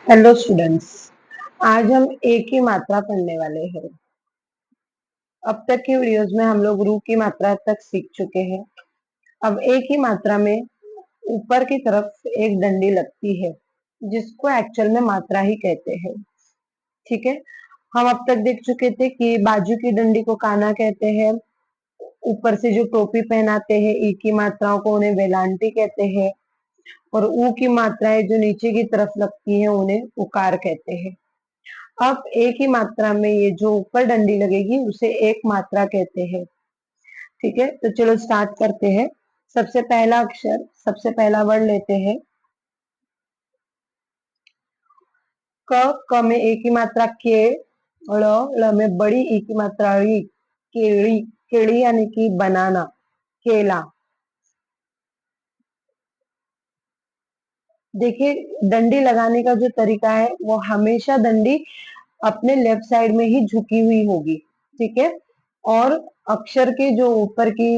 Hello students. आज हम एक ही मात्रा पढ़ने वाले हैं। अब तक की वीडियोस में हम लोग रू की मात्रा तक सीख चुके हैं। अब एक ही मात्रा में ऊपर की तरफ एक डंडी लगती है जिसको एक्चुअल में मात्रा ही कहते हैं। ठीक है, हम अब तक देख चुके थे कि बाजू की डंडी को काना कहते हैं। ऊपर से जो टोपी पहनाते हैं ई की मात्राओं को उन्हें वेलांटी कहते हैं। और ऊ की मात्राएं जो नीचे की तरफ लगती है उन्हें उकार कहते हैं। अब एक ही मात्रा में ये जो ऊपर डंडी लगेगी उसे एक मात्रा कहते हैं। ठीक है, तो चलो स्टार्ट करते हैं। सबसे पहला अक्षर, सबसे पहला वर्ड लेते हैं क। क में एक ही मात्रा के। ल। ल में बड़ी ई की मात्रा री। केड़ी। केड़ी यानी कि बनाना, केला। देखिए, डंडी लगाने का जो तरीका है वो हमेशा डंडी अपने लेफ्ट साइड में ही झुकी हुई होगी। ठीक है, और अक्षर के जो ऊपर की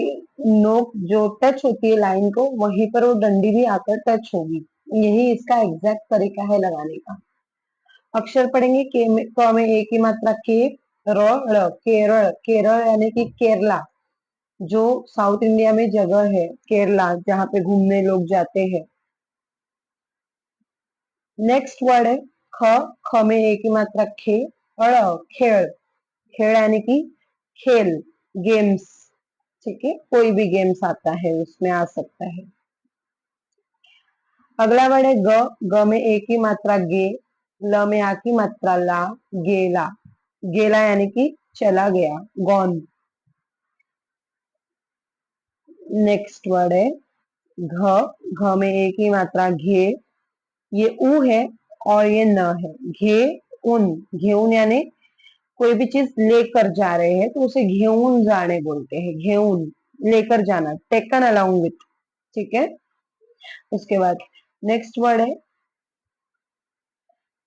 नोक जो टच होती है लाइन को, वहीं पर वो डंडी भी आकर टच होगी। यही इसका एग्जैक्ट तरीका है लगाने का। अक्षर पढ़ेंगे के में, क में एक ही मात्रा के। र। ड़। केरल। केरल यानी कि केरला, जो साउथ इंडिया में जगह है केरला जहाँ पे घूमने लोग जाते हैं। नेक्स्ट वर्ड है ख। ख में एक ही मात्रा खे। अड़। खेल। खेल यानी कि खेल, गेम्स। ठीक है, कोई भी गेम्स आता है उसमें आ सकता है। अगला वर्ड है ग। ग में एक ही मात्रा गे। ल में आ की मात्रा ला। गेला। गेला यानी कि चला गया, गॉन। नेक्स्ट वर्ड है घ। घ में एक ही मात्रा घे। ये ऊ है और ये न है। घे उन। घेउन यानी कोई भी चीज लेकर जा रहे हैं तो उसे घेउन जाने बोलते हैं। घेउन, लेकर जाना, टेकन अलोंग विथ। ठीक है, उसके बाद नेक्स्ट वर्ड है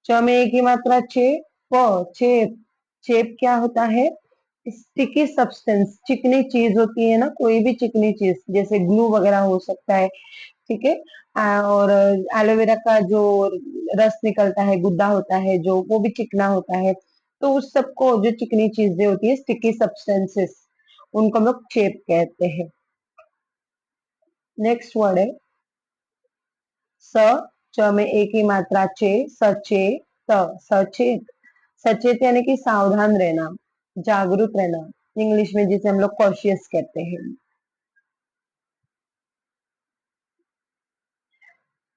च में एक ही मात्रा चे। प। चेप। चेप क्या होता है? स्टिकी सब्सटेंस, चिकनी चीज होती है ना, कोई भी चिकनी चीज जैसे ग्लू वगैरह हो सकता है। ठीक है, और एलोवेरा का जो रस निकलता है, गुद्दा होता है जो, वो भी चिकना होता है। तो उस सबको जो चिकनी चीजें होती है, स्टिकी सब्सटेंसेस, उनको हम लोग चेप कहते हैं। नेक्स्ट वर्ड है स। च में एक ही मात्रा चे। सचेत। सचेत। सचेत यानी कि सावधान रहना, जागरूक रहना, इंग्लिश में जिसे हम लोग कॉशियस कहते हैं।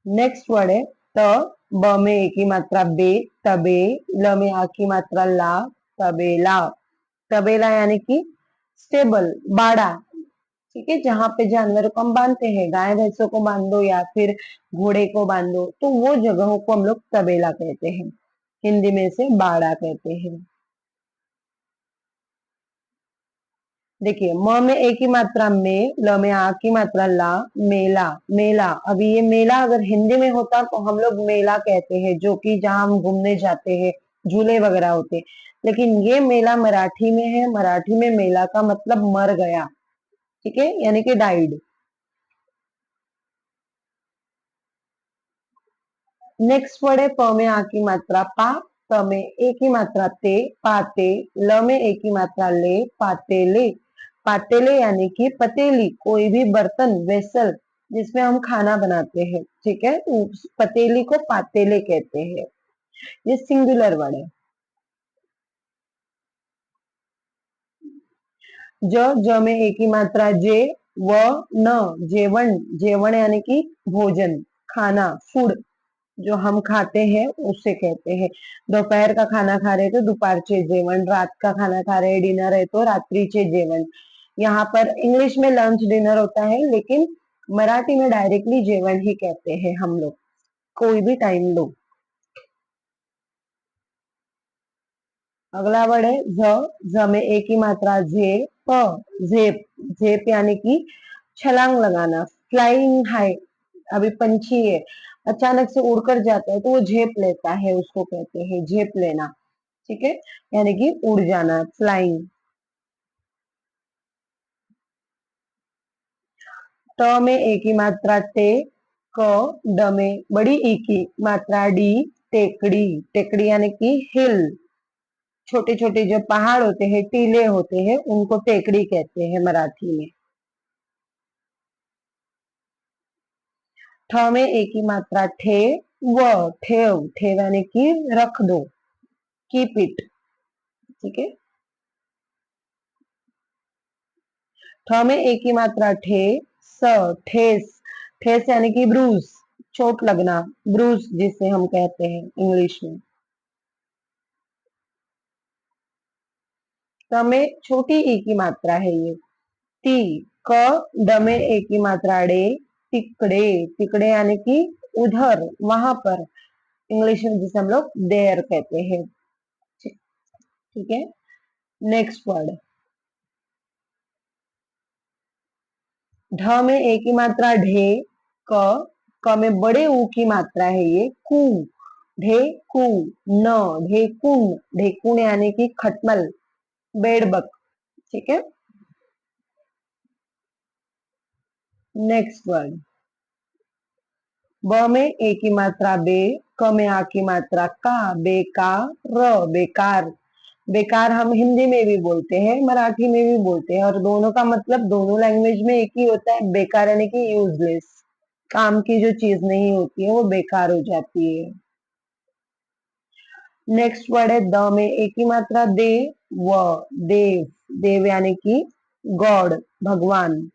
नेक्स्ट वर्ड है त। ब में एक ही मात्रा बे। तबे। ल में आ की मात्रा ला। तबेला। तबेला यानी कि स्टेबल, बाड़ा। ठीक है, जहां पे जानवरों को हम बांधते हैं, गाय भैंसों को बांधो या फिर घोड़े को बांधो, तो वो जगहों को हम लोग तबेला कहते हैं। हिंदी में इसे बाड़ा कहते हैं। देखिए, म में एक ही मात्रा में। ल में आ की मात्रा ला। मेला। मेला, अभी ये मेला अगर हिंदी में होता तो हम लोग मेला कहते हैं, जो कि जहां हम घूमने जाते हैं, झूले वगैरह होते हैं। लेकिन ये मेला मराठी में है। मराठी में मेला का मतलब मर गया। ठीक है, यानी कि डाइड। नेक्स्ट वर्ड है प में आ की मात्रा पा। त में एक ही मात्रा ते। पाते। ल में एक ही मात्रा ले। पातेले। पातेले यानी कि पतेली, कोई भी बर्तन, वेसल, जिसमें हम खाना बनाते हैं। ठीक है, तो उस पतेली को पातेले कहते हैं। ये सिंगुलर वर्ड है। ज। ज में एक ही मात्रा जे। व। न। जेवण। जेवण यानी कि भोजन, खाना, फूड, जो हम खाते हैं उसे कहते हैं। दोपहर का खाना खा रहे तो दुपारचे जेवण, रात का खाना खा रहे डिनर है तो रात्रीचे जेवण। यहाँ पर इंग्लिश में लंच डिनर होता है, लेकिन मराठी में डायरेक्टली जेवण ही कहते हैं हम लोग, कोई भी टाइम लो। अगला वर्ड है झ। झ में एक ही मात्रा झे। प। झेप। झेप यानी कि छलांग लगाना, फ्लाइंग हाई। अभी पंछी है, अचानक से उड़कर जाता है तो वो झेप लेता है, उसको कहते हैं झेप लेना। ठीक है, यानी कि उड़ जाना, फ्लाइंग। ट में एक ही मात्रा टे। क। ड में बड़ी ई की मात्रा डी। टेकड़ी, टेकड़ी यानी कि हिल, छोटे छोटे जो पहाड़ होते हैं, टीले होते हैं, उनको टेकड़ी कहते हैं मराठी में। ठ में एक ही मात्रा ठे, व, ठेव, ठेव यानी कि रख दो, कीप इट, ठीक है। ठ में एक ही मात्रा ठे, स, ठेस, ठेस यानी कि ब्रूज, चोट लगना, ब्रूज जिसे हम कहते हैं इंग्लिश में। क में छोटी ई की मात्रा है ये, ती, क, ड में एक ही मात्रा डे, तिकड़े, तिकड़े यानी कि उधर, वहां पर, इंग्लिश में जिसे हम लोग देयर कहते हैं, ठीक है। नेक्स्ट वर्ड, ढ में एक ही मात्रा ढे, क में बड़े ऊ की मात्रा है ये, कु, ढे कु, न, ढेकुन, ढेकुन यानी कि खटमल, बेड़बक, ठीक है। नेक्स्ट वर्ड, ब में एक की मात्रा बे, क में आ की मात्रा का, बेकार, बेकार, बेकार हम हिंदी में भी बोलते हैं, मराठी में भी बोलते हैं, और दोनों का मतलब दोनों लैंग्वेज में एक ही होता है, बेकार यानी कि यूजलेस, काम की जो चीज नहीं होती है वो बेकार हो जाती है। नेक्स्ट वर्ड है द में एक ही मात्रा दे, व, देव, देव यानी कि गॉड, भगवान,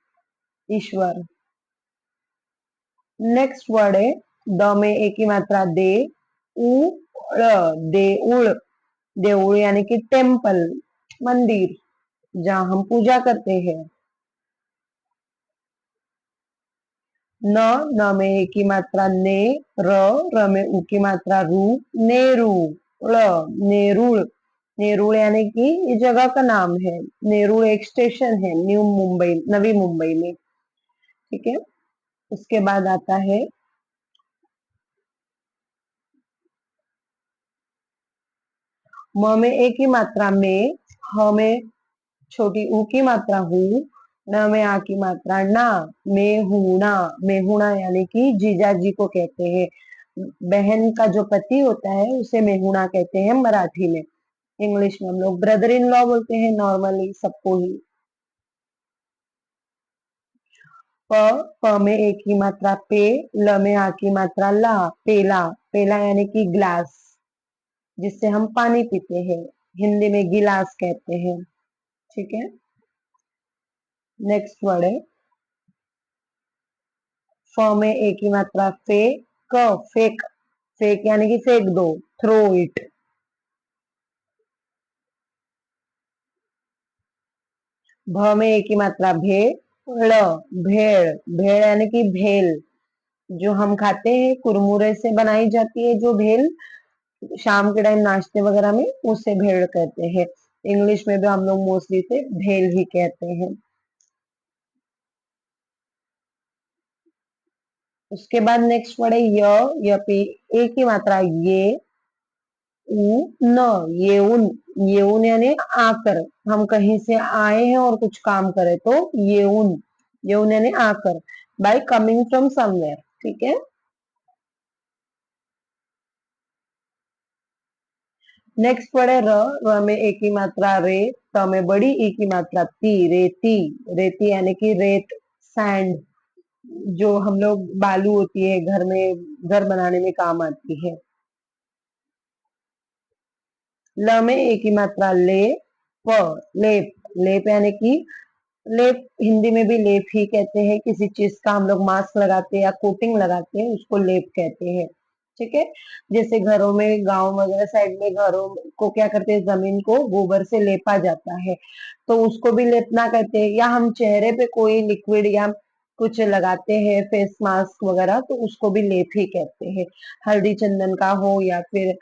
ईश्वर। नेक्स्ट वर्ड है द में एक ही मात्रा दे, उ, ड़, देउड़, देउड़ यानी कि टेम्पल, मंदिर, जहाँ हम पूजा करते हैं। न, न में एक ही मात्रा ने, र, र में उ की मात्रा रू, नेरू, ड़, नेरुल, नेरुल यानी कि ये जगह का नाम है, नेरुल एक स्टेशन है न्यू मुंबई, नवी मुंबई में, ठीक है। उसके बाद आता है म में एक ही मात्रा में, ह में छोटी ऊ की मात्रा हूँ, न में आ की मात्रा ना, मेहुणा, मेहुणा यानी कि जीजाजी को कहते हैं, बहन का जो पति होता है उसे मेहुणा कहते हैं मराठी में, इंग्लिश में हम लोग ब्रदर इन लॉ बोलते हैं नॉर्मली सबको ही। प, प में एक ही मात्रा पे, ल में आ की मात्रा ला, पेला, पेला यानी कि ग्लास, जिससे हम पानी पीते हैं, हिंदी में गिलास कहते हैं, ठीक है। नेक्स्ट वर्ड है फ में एक ही मात्रा फे, क, फेक, फेक यानी कि फेंक दो, थ्रो इट। भ में एक ही मात्रा भे, ड़, भेड़, भेड़ यानी कि भेल, जो हम खाते हैं कुरमुरे से बनाई जाती है जो भेल, शाम के टाइम नाश्ते वगैरह में उसे भेड़ कहते हैं, इंग्लिश में भी हम लोग मोस्टली से भेल ही कहते हैं। उसके बाद नेक्स्ट वर्ड है य पे एक ही मात्रा ये, उ, न, ये उन यानी आकर, हम कहीं से आए हैं और कुछ काम करें तो ये उन यानी आकर, बाय कमिंग फ्रॉम समवेयर, ठीक है। नेक्स्ट वर्ड है र में एक ही मात्रा रे, त में बड़ी ई की मात्रा ती, रेती, रेती यानी कि रेत, सैंड, जो हम लोग बालू होती है घर में, घर बनाने में काम आती है। ल में एक ही मात्रा ले, प, लेप, लेप यानी कि लेप, हिंदी में भी लेप ही कहते हैं, किसी चीज का हम लोग मास्क लगाते हैं या कोटिंग लगाते हैं उसको लेप कहते हैं, ठीक है। जैसे घरों में, गांव वगैरह साइड में घरों को क्या करते हैं, जमीन को गोबर से लेपा जाता है, तो उसको भी लेपना कहते हैं, या हम चेहरे पे कोई लिक्विड या कुछ लगाते हैं फेस मास्क वगैरह तो उसको भी लेप ही कहते हैं, हल्दी चंदन का हो या फिर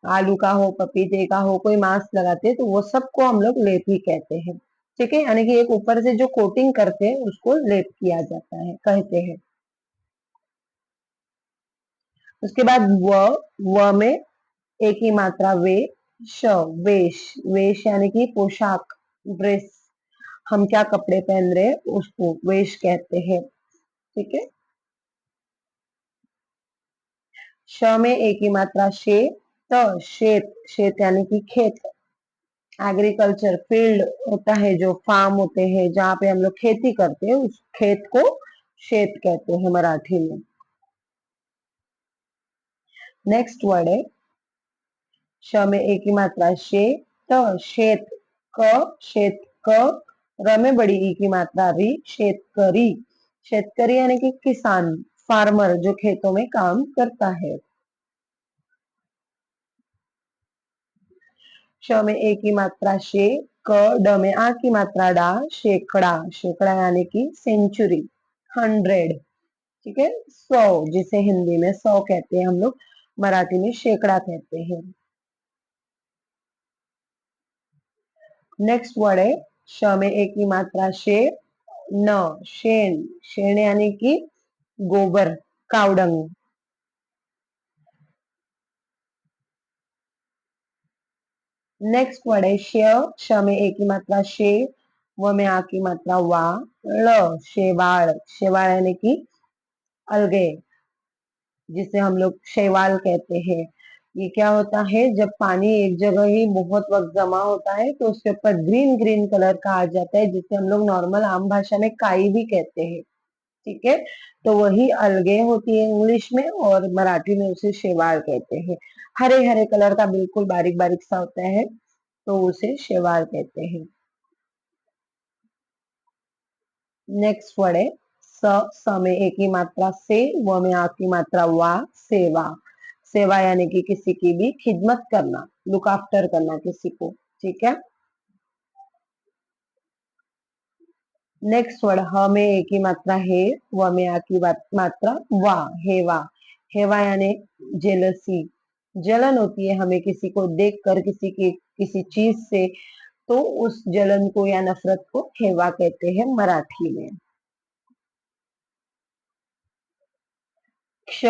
आलू का हो, पपीते का हो, कोई मास्क लगाते हैं तो वो सबको हम लोग लेप ही कहते हैं, ठीक है। यानी कि एक ऊपर से जो कोटिंग करते हैं उसको लेप किया जाता है, कहते हैं। उसके बाद व में एक ही मात्रा वे, श, वेश, वेश यानी कि पोशाक, ड्रेस, हम क्या कपड़े पहन रहे हैं उसको वेश कहते हैं, ठीक है। श में ए की मात्रा शे, त शेत, शेत यानी कि खेत। एग्रीकल्चर फील्ड होता है, जो फार्म होते हैं जहाँ पे हम लोग खेती करते हैं, उस खेत को शेत कहते हैं मराठी में। नेक्स्ट वर्ड है श में ए की मात्रा शे, त शेत, क शेत क, र में बड़ी ई की मात्रा री, शेतकरी। शेतकरी यानी कि किसान, फार्मर, जो खेतों में काम करता है। श में ए की मात्रा शे, क ड में आ की मात्रा डा, शेकड़ा, शेकड़ा यानी कि सेंचुरी, 100, ठीक है। 100, जिसे हिंदी में 100 कहते हैं हम लोग, मराठी में शेकड़ा कहते हैं। नेक्स्ट वर्ड है श में ए की मात्रा शे, न शेन, शेन यानी कि गोबर, कावडंग। नेक्स्ट वर्ड है श्य, श में ए की मात्रा शे, व में आ की मात्रा वा, ळ शेवाळ, शेवाळ यानी कि अलगे, जिसे हम लोग शैवाल कहते हैं। ये क्या होता है, जब पानी एक जगह ही बहुत वक्त जमा होता है तो उसके ऊपर ग्रीन ग्रीन कलर का आ जाता है, जिसे हम लोग नॉर्मल आम भाषा में काई भी कहते हैं, ठीक है। तो वही अलगे होती है इंग्लिश में, और मराठी में उसे शैवाल कहते हैं। हरे हरे कलर का बिल्कुल बारीक बारीक सा होता है, तो उसे शैवाल कहते हैं। नेक्स्ट वर्ड है स में ए की मात्रा से, व में आ की मात्रा वा, सेवा। सेवा यानी कि किसी की भी खिदमत करना, लुक आफ्टर करना किसी को, ठीक है। नेक्स्ट वर्ड ह में ए की मात्रा है, व में आ की मात्रा वा, हेवा। हेवा यानी जेलसी, जलन होती है हमें किसी को देखकर, किसी की किसी चीज से, तो उस जलन को या नफरत को हेवा कहते हैं मराठी में। क्ष,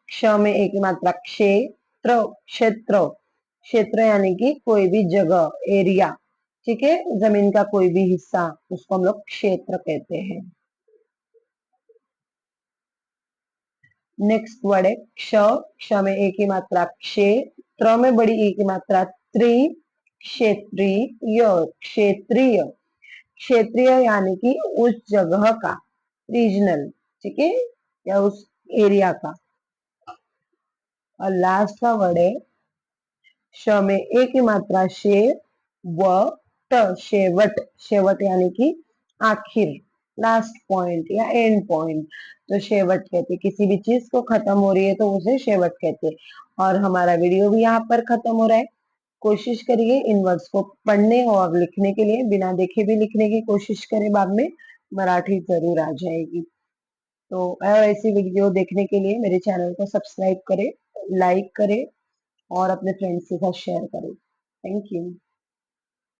क्ष में एक ही मात्रा क्षेत्र, क्षेत्र, क्षेत्र यानी कि कोई भी जगह, एरिया, ठीक है, जमीन का कोई भी हिस्सा, उसको हम लोग क्षेत्र कहते हैं। नेक्स्ट वर्ड है क्ष, क्ष में एक ही मात्रा क्षे, त्र में बड़ी एक ही मात्रा त्रि, क्षेत्रीय, क्षेत्रीय, क्षेत्रीय यानी कि उस जगह का, रीजनल, ठीक है, या उस एरिया का। और लास्ट का वर्ड है श में एक ही मात्रा शे, व ट, शेवट, शेवट यानी कि आखिर, लास्ट पॉइंट या एंड पॉइंट, तो शेवट कहते हैं। किसी भी चीज को खत्म हो रही है तो उसे शेवट कहते हैं। और हमारा वीडियो भी यहाँ पर खत्म हो रहा है। कोशिश करिए इन वर्ड्स को पढ़ने और लिखने के लिए, बिना देखे भी लिखने की कोशिश करें, बाद में मराठी जरूर आ जाएगी। तो ऐसी वीडियो देखने के लिए मेरे चैनल को सब्सक्राइब करें, लाइक करें और अपने फ्रेंड्स के साथ शेयर करें। Thank you.